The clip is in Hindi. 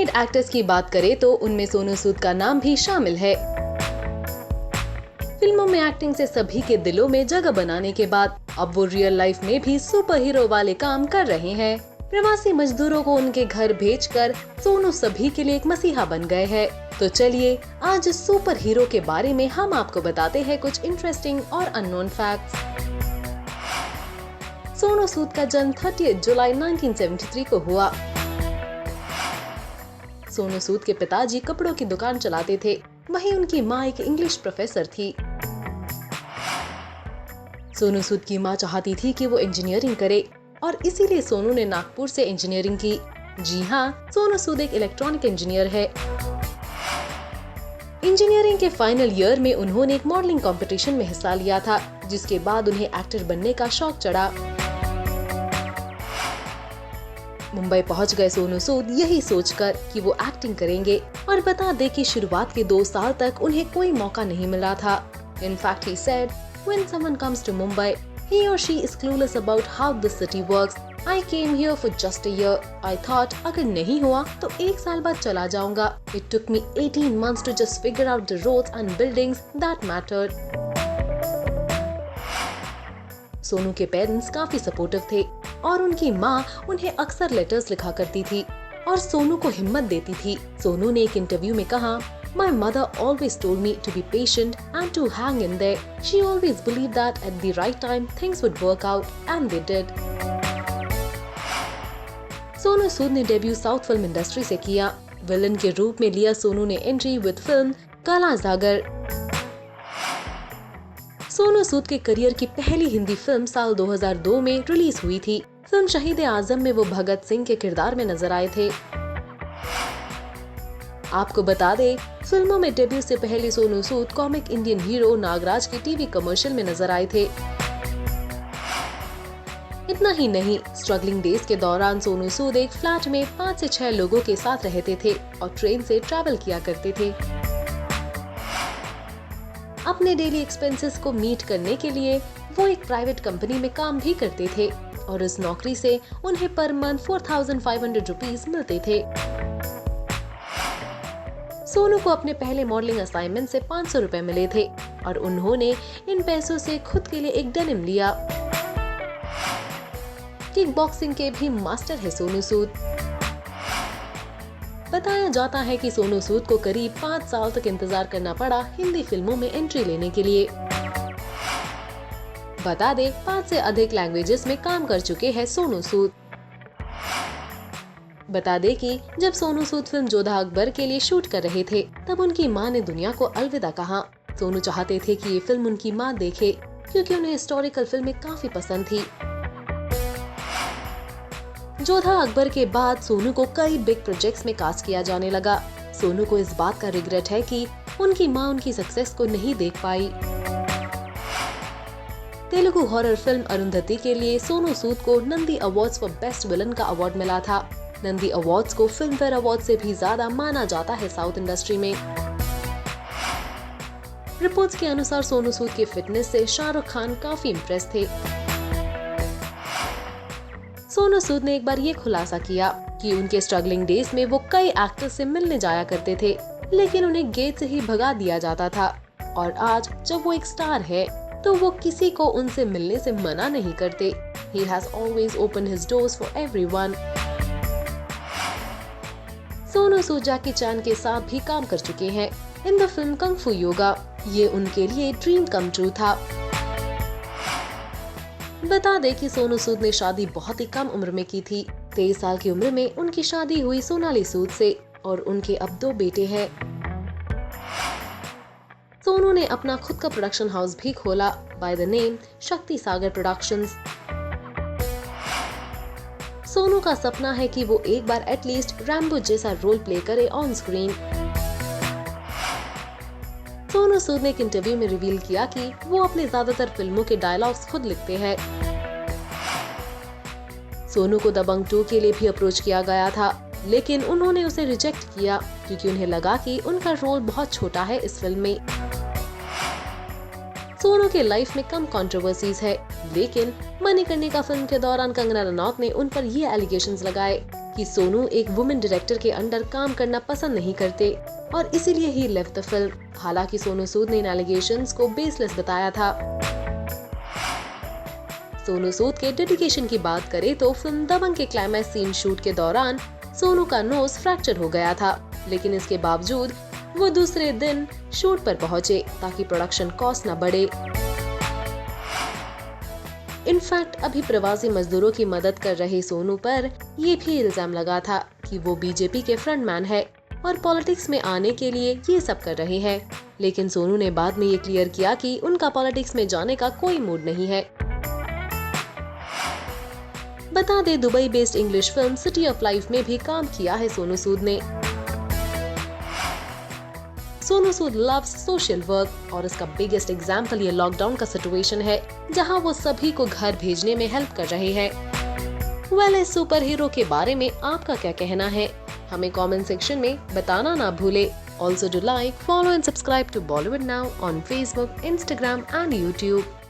बॉलीवुड एक्टर्स की बात करें तो उनमें सोनू सूद का नाम भी शामिल है। फिल्मों में एक्टिंग से सभी के दिलों में जगह बनाने के बाद अब वो रियल लाइफ में भी सुपर हीरो वाले काम कर रहे हैं। प्रवासी मजदूरों को उनके घर भेजकर सोनू सभी के लिए एक मसीहा बन गए हैं। तो चलिए आज इस सुपर हीरो के बारे में हम आपको बताते हैं कुछ इंटरेस्टिंग और अननोन फैक्ट्स। सोनू सूद का जन्म 30 जुलाई 1973 को हुआ। सोनू सूद के पिताजी कपड़ों की दुकान चलाते थे, वहीं उनकी माँ एक इंग्लिश प्रोफेसर थी। सोनू सूद की माँ चाहती थी कि वो इंजीनियरिंग करे और इसीलिए सोनू ने नागपुर से इंजीनियरिंग की। जी हाँ, सोनू सूद एक इलेक्ट्रॉनिक इंजीनियर है। इंजीनियरिंग के फाइनल ईयर में उन्होंने एक मॉडलिंग कंपटीशन में हिस्सा लिया था, जिसके बाद उन्हें एक्टर बनने का शौक चढ़ा। मुंबई पहुंच गए सोनू सूद यही सोचकर कि वो एक्टिंग करेंगे, और बता दे कि शुरुआत के 2 साल तक उन्हें कोई मौका नहीं मिला था। In fact, he said, when someone comes to Mumbai, he or she is clueless about how the city works. I came here for just a year. I thought अगर नहीं हुआ तो 1 साल बाद चला जाऊंगा. It took me 18 months to just figure out the roads and buildings that mattered. Sonu के पेरेंट्स काफी सपोर्टिव थे और उनकी माँ उन्हें अक्सर लेटर्स लिखा करती थी और सोनू को हिम्मत देती थी। सोनू ने एक इंटरव्यू में कहा, My mother always told me to be patient and to hang in there. She always believed that at the right time things would work out, and they did. Sonu Sood ने डेब्यू साउथ फिल्म इंडस्ट्री से किया। विलन के रूप में लिया सोनू ने एंट्री विद फिल्म काला जागर। सोनू सूद के करियर की पहली हिंदी फिल्म साल 2002 में रिलीज हुई थी। फिल्म शहीद आजम में वो भगत सिंह के किरदार में नजर आए थे। आपको बता दें, फिल्मों में डेब्यू से पहले Sonu Sood comic Indian hero Nagraj के टीवी कमर्शियल में नजर आए थे। इतना ही नहीं, स्ट्रगलिंग डेज के दौरान सोनू सूद एक फ्लैट में 5 से 6 लोगों के साथ रहते थे और ट्रेन से ट्रैवल किया करते थे। अपने डेली एक्सपेंसेस को मीट करने के लिए वो एक प्राइवेट कंपनी में काम भी करते थे और इस नौकरी से उन्हें पर मंथ 4500 रुपीज मिलते थे। सोनू को अपने पहले मॉडलिंग असाइनमेंट से 500 रुपए मिले थे और उन्होंने इन पैसों से खुद के लिए एक डेनिम लिया। किक बॉक्सिंग के भी मास्टर है सोनू सूद। बताया जाता है कि सोनू सूद को करीब 5 साल तक इंतजार करना पड़ा हिंदी फिल्मों में एंट्री लेने के लिए। बता दे, 5 से अधिक लैंग्वेजेस में काम कर चुके हैं सोनू सूद। बता दे कि जब सोनू सूद फिल्म जोधा अकबर के लिए शूट कर रहे थे, तब उनकी मां ने दुनिया को अलविदा कहा। सोनू चाहते थे कि ये फिल्म उनकी मां देखे, क्योंकि उन्हें हिस्टोरिकल फिल्में काफी पसंद थी। जोधा अकबर के बाद सोनू को कई बिग प्रोजेक्ट्स में कास्ट किया जाने लगा। सोनू को इस बात का रिग्रेट है कि उनकी मां उनकी सक्सेस को नहीं देख पाई। तेलुगु हॉरर फिल्म अरुंधति के लिए सोनू सूद को Nandi awards for best villain का अवार्ड मिला था। नंदी अवार्ड्स को फिल्म फेयर अवार्ड से भी ज्यादा माना जाता है साउथ इंडस्ट्री में। रिपोर्ट्स के अनुसार सोनू सूद के फिटनेस से शाहरुख खान काफी इम्प्रेस थे। सोनू सूद ने एक बार ये खुलासा किया कि उनके स्ट्रगलिंग डेज में वो कई एक्टर्स से मिलने जाया करते थे, लेकिन उन्हें गेट से ही भगा दिया जाता था, और आज जब वो एक स्टार है तो वो किसी को उनसे मिलने से मना नहीं करते। He has always opened his doors for everyone. Sonu Sood जैकी चैन के साथ भी काम कर चुके हैं इन द फिल्म कंग फू योगा। ये उनके लिए ड्रीम कम ट्रू था। बता दे कि सोनू सूद ने शादी बहुत ही कम उम्र में की थी। 23 साल की उम्र में उनकी शादी हुई सोनाली सूद से और उनके अब 2 बेटे हैं। सोनू ने अपना खुद का प्रोडक्शन हाउस भी खोला बाय द नेम शक्ति सागर प्रोडक्शंस। सोनू का सपना है कि वो एक बार एटलीस्ट रैम्बो जैसा रोल प्ले करे ऑन स्क्रीन। सोनू सूद ने एक इंटरव्यू में रिवील किया कि वो अपने ज्यादातर फिल्मों के डायलॉग्स खुद लिखते हैं। सोनू को दबंग 2 के लिए भी अप्रोच किया गया था, लेकिन उन्होंने उसे रिजेक्ट किया क्योंकि उन्हें लगा कि उनका रोल बहुत छोटा है इस फिल्म में। सोनू के लाइफ में कम कंट्रोवर्सीज है, लेकिन मणिकर्णिका फिल्म के दौरान कंगना रनौत ने उन पर ये एलिगेशंस लगाए। कि सोनू एक वुमेन डायरेक्टर के अंडर काम करना पसंद नहीं करते और इसीलिए ही लेफ्ट द फिल्म। हालांकि सोनू सूद ने इन एलिगेशंस को बेसलेस बताया था। सोनू सूद के डेडिकेशन की बात करें तो फिल्म दबंग के क्लाइमैक्स सीन शूट के दौरान सोनू का नोज फ्रैक्चर हो गया था, लेकिन इसके बावजूद वो दूसरे दिन शूट पर पहुंचे ताकि प्रोडक्शन कॉस्ट न बढ़े। इनफैक्ट अभी प्रवासी मजदूरों की मदद कर रहे सोनू पर ये भी इल्जाम लगा था कि वो बीजेपी के फ्रंटमैन है और पॉलिटिक्स में आने के लिए ये सब कर रहे हैं, लेकिन सोनू ने बाद में ये क्लियर किया कि उनका पॉलिटिक्स में जाने का कोई मूड नहीं है। बता दे Dubai based English film City of Life में भी काम किया है सोनू सूद ने। Sonu Sood loves social work और इसका बिगेस्ट एग्जाम्पल ये लॉकडाउन का सिचुएशन है, जहां वो सभी को घर भेजने में हेल्प कर रहे हैं। वेल, इस सुपर हीरो के बारे में आपका क्या कहना है? हमें कमेंट सेक्शन में बताना ना भूले। Also do like, follow and subscribe to Bollywood Now on Facebook, Instagram and YouTube.